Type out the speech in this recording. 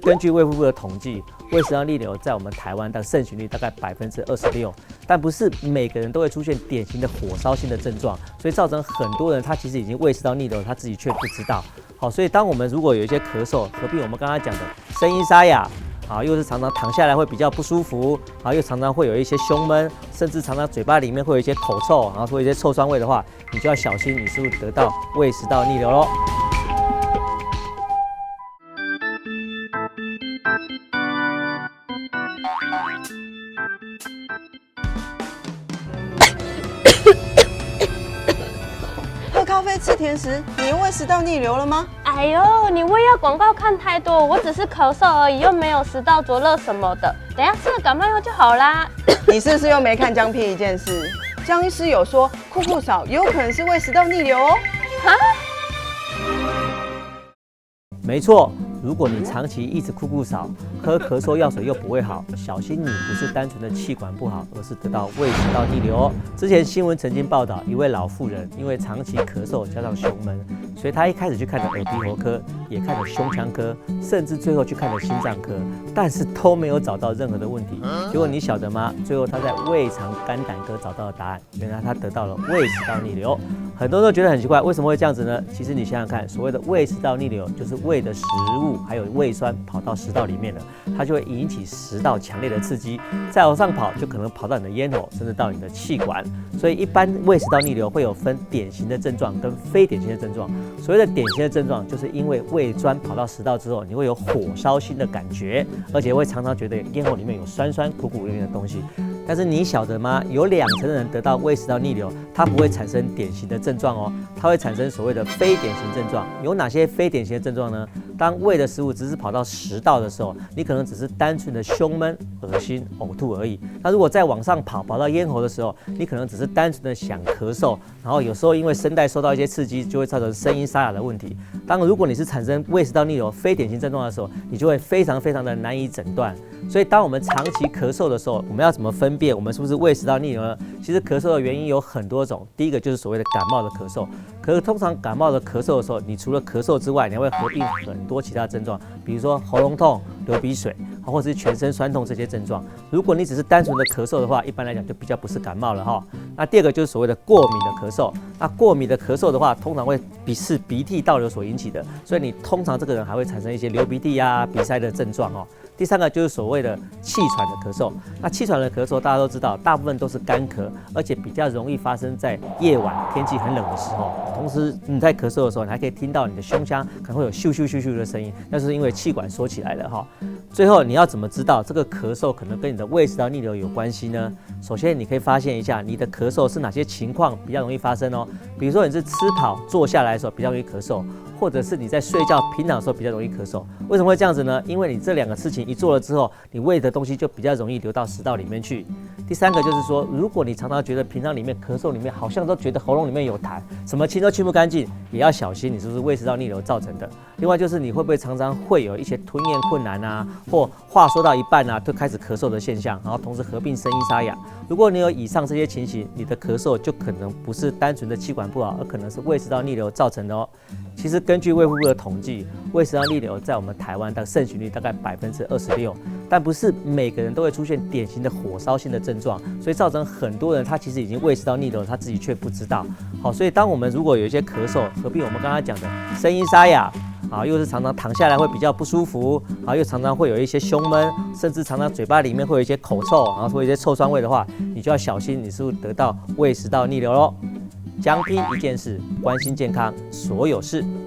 根据卫福部的统计，胃食道逆流在我们台湾的盛行率大概26%，但不是每个人都会出现典型的火烧心的症状，所以造成很多人他其实已经胃食道逆流，他自己却不知道。好，所以当我们如果有一些咳嗽，合并我们刚刚讲的声音沙哑。又是常常躺下来会比较不舒服，又常常会有一些胸闷，甚至常常嘴巴里面会有一些口臭，然后会有一些臭酸味的话，你就要小心，你是不是得到胃食道逆流咯？喝咖啡吃甜食，你又胃食道逆流了吗？哎呦，你胃药广告看太多，我只是咳嗽而已，又没有食道灼热什么的。等一下吃了感冒药就好啦。你是不是又没看江批一件事？江医师有说，酷酷嫂也有可能是胃食道逆流哦。哈？没错。如果你长期一直酷酷少，喝咳嗽药水又不会好，小心你不是单纯的气管不好，而是得到胃食道逆流哦。之前新闻曾经报道，一位老妇人因为长期咳嗽加上胸闷，所以她一开始去看了耳鼻喉科，也看了胸腔科，甚至最后去看了心脏科，但是都没有找到任何的问题。结果你晓得吗？最后她在胃肠肝胆科找到了答案，原来她得到了胃食道逆流。很多人都觉得很奇怪，为什么会这样子呢？其实你想想看，所谓的胃食道逆流，就是胃的食物还有胃酸跑到食道里面了，它就会引起食道强烈的刺激，再往上跑就可能跑到你的咽喉，甚至到你的气管。所以一般胃食道逆流会有分典型的症状跟非典型的症状。所谓的典型的症状，就是因为胃酸跑到食道之后，你会有火烧心的感觉，而且会常常觉得咽喉里面有酸酸苦苦的东西。但是你晓得吗？有2成的人得到胃食道逆流，它不会产生典型的症状哦，它会产生所谓的非典型症状。有哪些非典型的症状呢？当胃的食物只是跑到食道的时候，你可能只是单纯的胸闷、恶心、呕吐而已。那如果再往上跑到咽喉的时候，你可能只是单纯的想咳嗽，然后有时候因为声带受到一些刺激，就会造成声音沙哑的问题。如果你是产生胃食道逆流非典型症状的时候，你就会非常的难以诊断。所以当我们长期咳嗽的时候，我们要怎么分辨我们是不是胃食道逆流呢？其实咳嗽的原因有很多种，第一个就是所谓的感冒的咳嗽。可是通常感冒的咳嗽的时候，你除了咳嗽之外，你还会合并很多其他症状，比如说喉咙痛、流鼻水，或者是全身酸痛这些症状。如果你只是单纯的咳嗽的话，一般来讲就比较不是感冒了哈。那第二个就是所谓的过敏的咳嗽。那过敏的咳嗽的话，通常会是鼻涕倒流所引起的，所以你通常这个人还会产生一些流鼻涕鼻塞的症状哦。第三个就是所谓的气喘的咳嗽。那气喘的咳嗽大家都知道，大部分都是干咳，而且比较容易发生在夜晚天气很冷的时候。同时你在咳嗽的时候，你还可以听到你的胸腔可能会有咻咻咻咻的声音，那是因为气管缩起来了哈。最后你要怎么知道这个咳嗽可能跟你的胃食道逆流有关系呢？首先你可以发现一下你的咳嗽是哪些情况比较容易发生哦。比如说你是吃饱坐下来的时候比较容易咳嗽，或者是你在睡觉平躺的时候比较容易咳嗽。为什么会这样子呢？因为你这2个事情一做了之后，你胃的东西就比较容易流到食道里面去。第三个就是说，如果你常常觉得平常里面咳嗽里面好像都觉得喉咙里面有痰，什么清都清不干净，也要小心你是不是胃食道逆流造成的。另外就是你会不会常常会有一些吞咽困难或话说到一半就开始咳嗽的现象，然后同时合并声音沙哑。如果你有以上这些情形，你的咳嗽就可能不是单纯的气管不好，而可能是胃食道逆流造成的哦。其实根据卫福部的统计，胃食道逆流在我们台湾的盛行率大概26%，但不是每个人都会出现典型的火烧心的症状，所以造成很多人他其实已经胃食道逆流，他自己却不知道。好，所以当我们如果有一些咳嗽，合并我们刚刚讲的声音沙哑，又是常常躺下来会比较不舒服，又常常会有一些胸闷，甚至常常嘴巴里面会有一些口臭，然后会有一些臭酸味的话，你就要小心，你是不是得到胃食道逆流咯？江批一件事，关心健康，所有事。